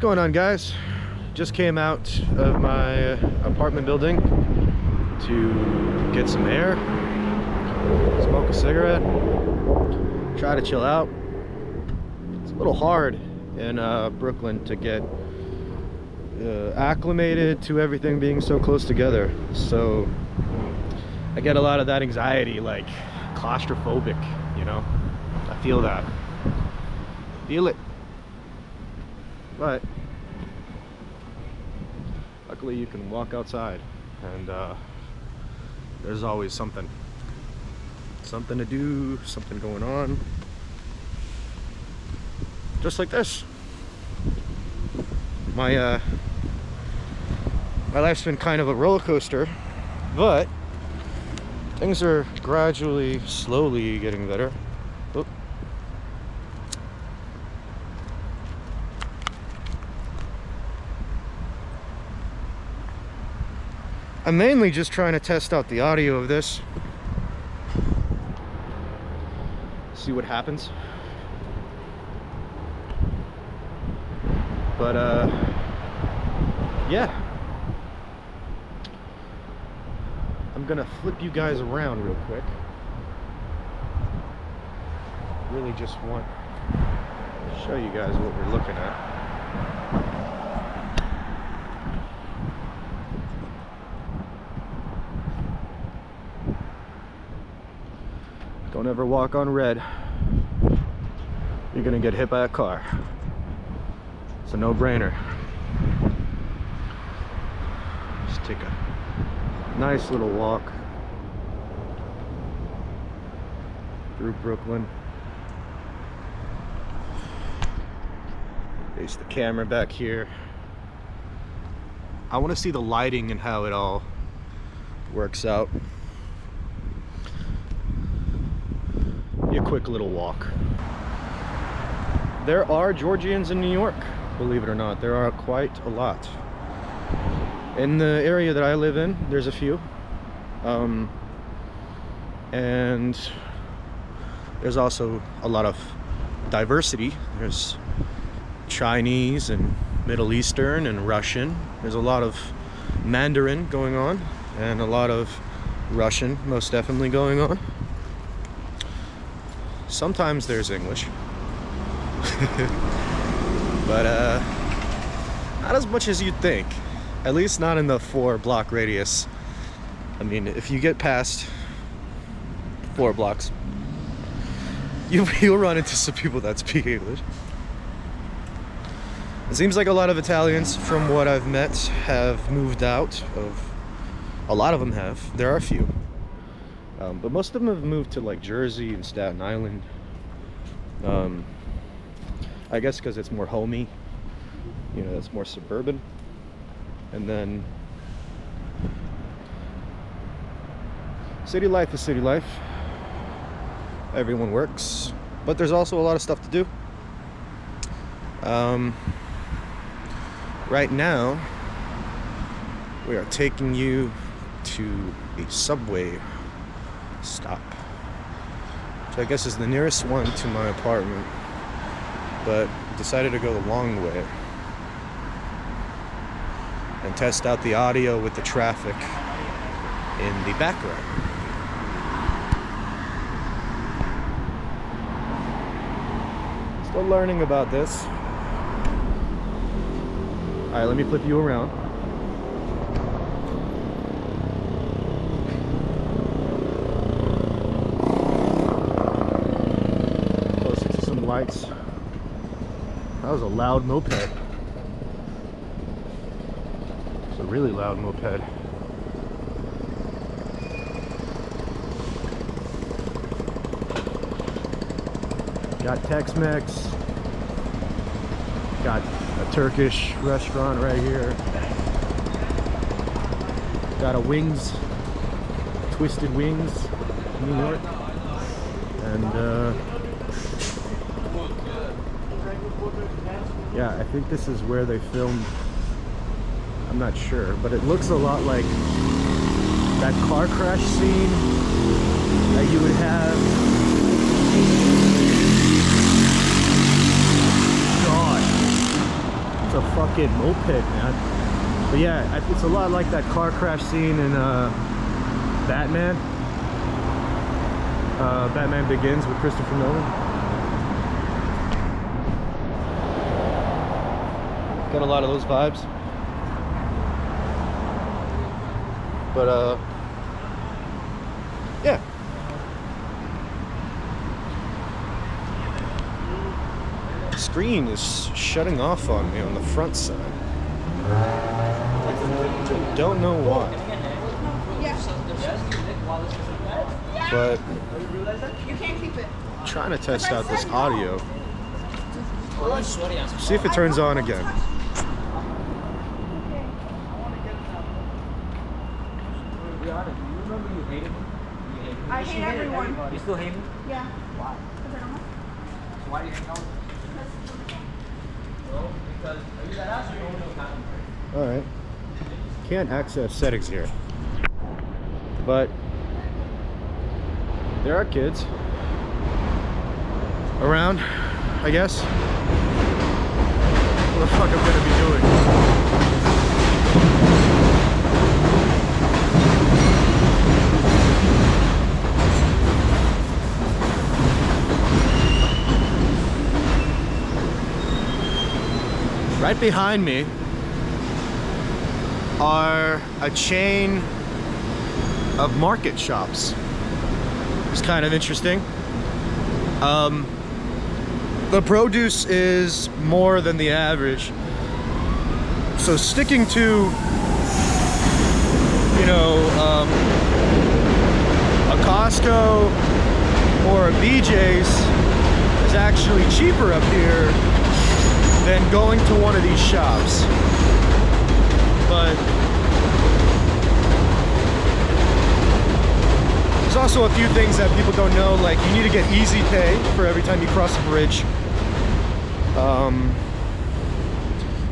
going on, guys? Just came out of my apartment building to get some air, smoke a cigarette, try to chill out. It's a little hard in Brooklyn to get acclimated to everything being so close together, so I get a lot of that anxiety, like claustrophobic, you know. I feel that. Feel it. But luckily you can walk outside and there's always something to do, something going on. Just like this. My life's been kind of a roller coaster, but things are gradually, slowly getting better. Oop. I'm mainly just trying to test out the audio of this. See what happens. But yeah. I'm gonna flip you guys around real quick. Really just want to show you guys what we're looking at. Don't ever walk on red. You're gonna get hit by a car. It's a no-brainer. Just take a nice little walk through Brooklyn. Face the camera back here. I want to see the lighting and how it all works out. Be a quick little walk. There are Georgians in New York, believe it or not. There are quite a lot. In the area that I live in, there's a few. And there's also a lot of diversity. There's Chinese and Middle Eastern and Russian. There's a lot of Mandarin going on and a lot of Russian most definitely going on. Sometimes there's English. But not as much as you'd think. At least not in the 4-block radius. I mean, if you get past 4 blocks, you'll run into some people that speak English. It seems like a lot of Italians, from what I've met, have moved out of. A lot of them have. There are a few. But most of them have moved to like Jersey and Staten Island. I guess because it's more homey. You know, it's more suburban. And then city life is city life. Everyone works, but there's also a lot of stuff to do. Right now we are taking you to a subway stop, which I guess is the nearest one to my apartment, but decided to go the long way and test out the audio with the traffic in the background. Still learning about this. Alright, let me flip you around. Closer to some lights. That was a loud moped. It's a really loud moped. Got Tex-Mex. Got a Turkish restaurant right here. Got a Wings, Twisted Wings, New York. And yeah, I think this is where they filmed. I'm not sure, but it looks a lot like that car crash scene that you would have. God, it's a fucking moped, man. But yeah, it's a lot like that car crash scene in Batman. Batman Begins with Christopher Nolan. Got a lot of those vibes. But yeah. The screen is shutting off on me on the front side. I don't know why. But I'm trying to test out this audio. See if it turns on again. I hate everyone. You still hate me? Yeah. Why? Because I don't know. So why do you hang out with me? Well, because are you that ass or you don't know what's happening? Alright. Can't access settings here. But there are kids around, I guess. What the fuck I'm gonna be doing? Right behind me are a chain of market shops. It's kind of interesting. The produce is more than the average. So sticking to, you know, a Costco or a BJ's is actually cheaper up here than going to one of these shops. But there's also a few things that people don't know, like you need to get easy pay for every time you cross a bridge.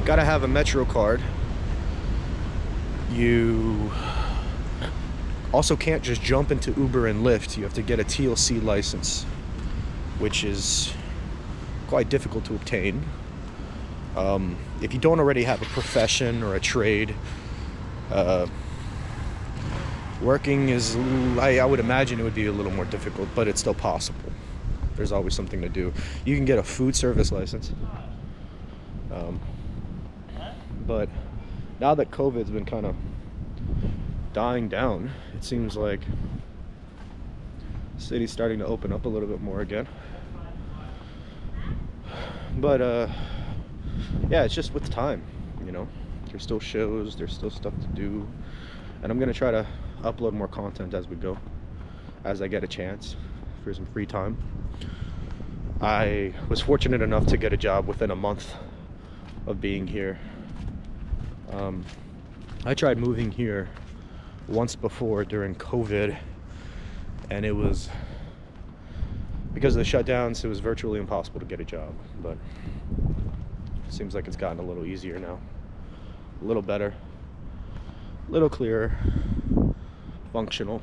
Gotta have a Metro card. You also can't just jump into Uber and Lyft. You have to get a TLC license, which is quite difficult to obtain. If you don't already have a profession or a trade, working is, I would imagine it would be a little more difficult, but it's still possible. There's always something to do. You can get a food service license. But now that COVID's been kind of dying down, it seems like the city's starting to open up a little bit more again. But yeah, it's just with time, you know. There's still shows, there's still stuff to do, and I'm gonna try to upload more content as we go, as I get a chance for some free time. I was fortunate enough to get a job within a month of being here. I tried moving here once before during COVID, and it was, because of the shutdowns, it was virtually impossible to get a job. But it seems like it's gotten a little easier now, a little better, a little clearer, functional.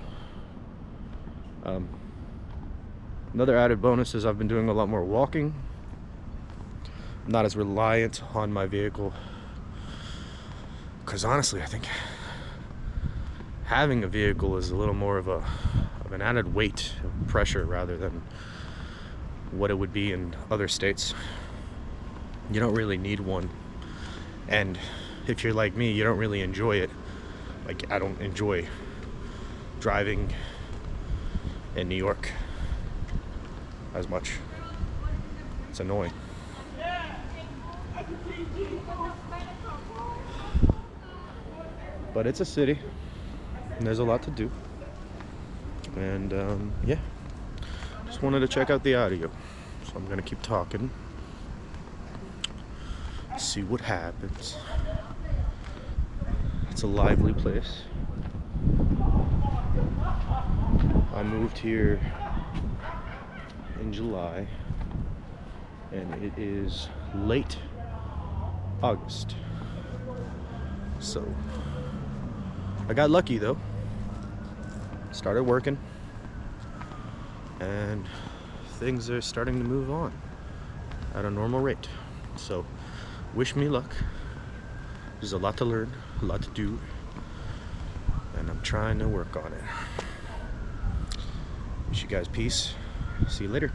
Another added bonus is I've been doing a lot more walking. I'm not as reliant on my vehicle, because honestly I think having a vehicle is a little more of an added weight of pressure rather than what it would be in other states. You don't really need one, and if you're like me, you don't really enjoy it. Like, I don't enjoy driving in New York as much. It's annoying. But it's a city, and there's a lot to do. And yeah, just wanted to check out the audio, so I'm gonna keep talking, see what happens. It's a lively place. I moved here in July, and it is late August. So I got lucky though. Started working, and things are starting to move on at a normal rate. So wish me luck. There's a lot to learn, a lot to do, and I'm trying to work on it. Wish you guys peace. See you later.